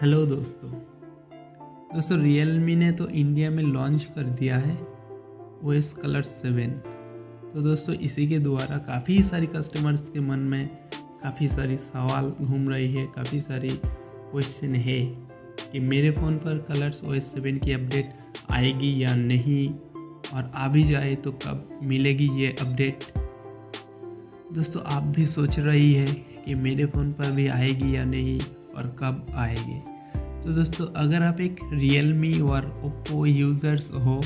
Hello दोस्तों Realme ने तो इंडिया में लॉन्च कर दिया है OS कलर 7। तो दोस्तों इसी के द्वारा काफ़ी सारी कस्टमर्स के मन में काफ़ी सारी सवाल घूम रही है, काफ़ी सारी क्वेश्चन है कि मेरे फ़ोन पर कलर्स OS 7 की अपडेट आएगी या नहीं, और आ भी जाए तो कब मिलेगी ये अपडेट। दोस्तों आप भी सोच रही है कि मेरे फ़ोन पर भी आएगी या नहीं और कब आएगी। तो दोस्तों अगर आप एक Realme और Oppo यूज़र्स हो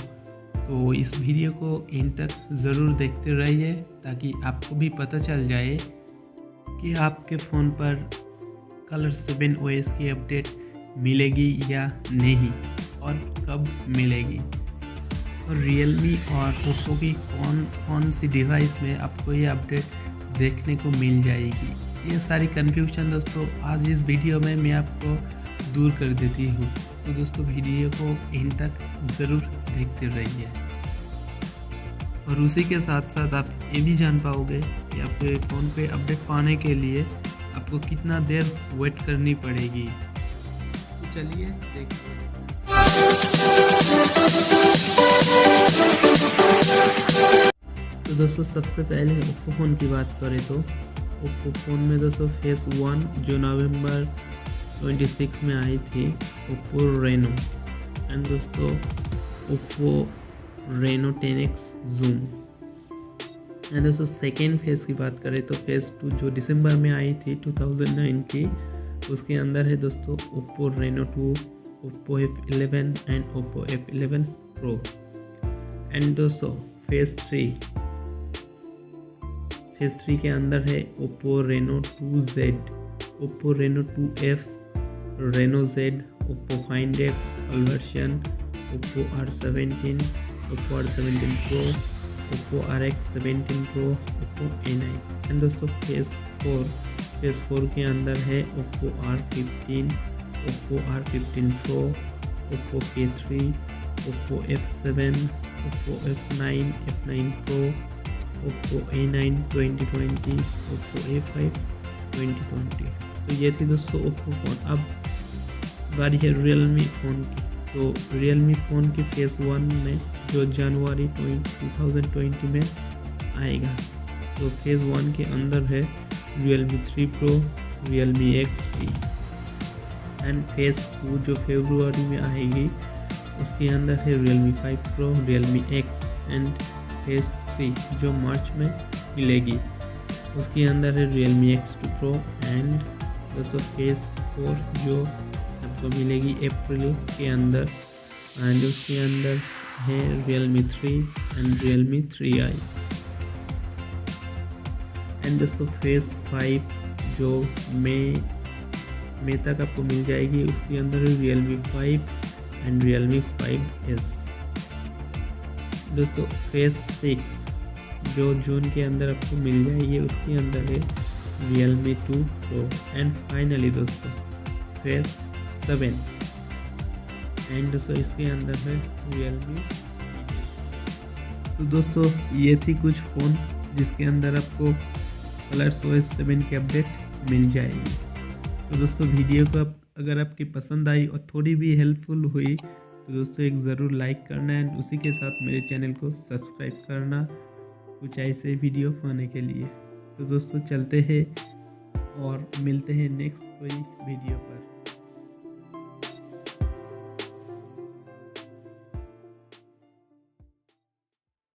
तो इस वीडियो को एंड तक ज़रूर देखते रहिए, ताकि आपको भी पता चल जाए कि आपके फ़ोन पर कलर 7 OS की अपडेट मिलेगी या नहीं और कब मिलेगी, और Realme और Oppo की कौन सी डिवाइस में आपको ये अपडेट देखने को मिल जाएगी। ये सारी कन्फ्यूजन दोस्तों आज इस वीडियो में मैं आपको दूर कर देती हूँ। तो दोस्तों वीडियो को एंड तक ज़रूर देखते रहिए, और उसी के साथ साथ आप ये भी जान पाओगे कि आपके फ़ोन पे अपडेट पाने के लिए आपको कितना देर वेट करनी पड़ेगी। तो चलिए देखते हैं। तो दोस्तों सबसे पहले ओप्पो फ़ोन की बात करें तो ओप्पो फ़ोन में दोस्तों फेस 1 जो नवंबर 26 में आई थी ओप्पो रेनो, एंड दोस्तों Oppo Reno 10X zoom. And दोस्तों सेकेंड फेस की बात करें तो फेस 2 जो दिसंबर में आई थी 2009 की, उसके अंदर है दोस्तों Oppo Reno 2, Oppo F11 and Oppo F11 pro. And दोस्तों फेस 3 के अंदर है Oppo Reno 2Z, Oppo Reno 2F, Reno Z, Oppo find X version, Oppo R17, Oppo R17 pro, Oppo RX 17 pro, Oppo A9। And दोस्तों phase 4 के अंदर है Oppo R15, Oppo R15 pro, Oppo K3, Oppo F7, Oppo F9 pro, Oppo A9 2020, Oppo A5 2020। तो ये थी दोस्तों Oppo phone. अब बारी है Realme फ़ोन की। तो Realme फ़ोन की फेस 1 में जो जनवरी 2020 में आएगा, तो फेज़ 1 के अंदर है Realme 3 Pro, Realme XP। And phase 2 जो फरवरी में आएगी उसके अंदर है Realme 5 Pro, Realme X। And phase 3 जो मार्च में मिलेगी उसके अंदर है Realme X2 Pro। एंड दोस्तों फेज़ 4 जो आपको मिलेगी अप्रैल के अंदर, एंड उसके अंदर है Realme 3 and Realme 3i। And दोस्तों फेज़ 5 जो मई तक आपको मिल जाएगी, उसके अंदर है Realme 5 एंड Realme 5S। दोस्तों फेज़ 6 जो जून के अंदर आपको मिल जाएगी, उसके अंदर है Realme 2 Pro। एंड फाइनली दोस्तों फेज़ 7 एंड दोस्तों इसके अंदर है Realme। तो दोस्तों ये थी कुछ फ़ोन जिसके अंदर आपको कलर्स OS 7 की अपडेट मिल जाएगी। तो दोस्तों वीडियो को अगर आपकी पसंद आई और थोड़ी भी हेल्पफुल हुई तो दोस्तों एक ज़रूर लाइक करना, एंड उसी के साथ मेरे चैनल को सब्सक्राइब करना कुछ ऐसे वीडियो पाने के लिए। तो दोस्तों चलते हैं और मिलते हैं नेक्स्ट कोई वीडियो पर।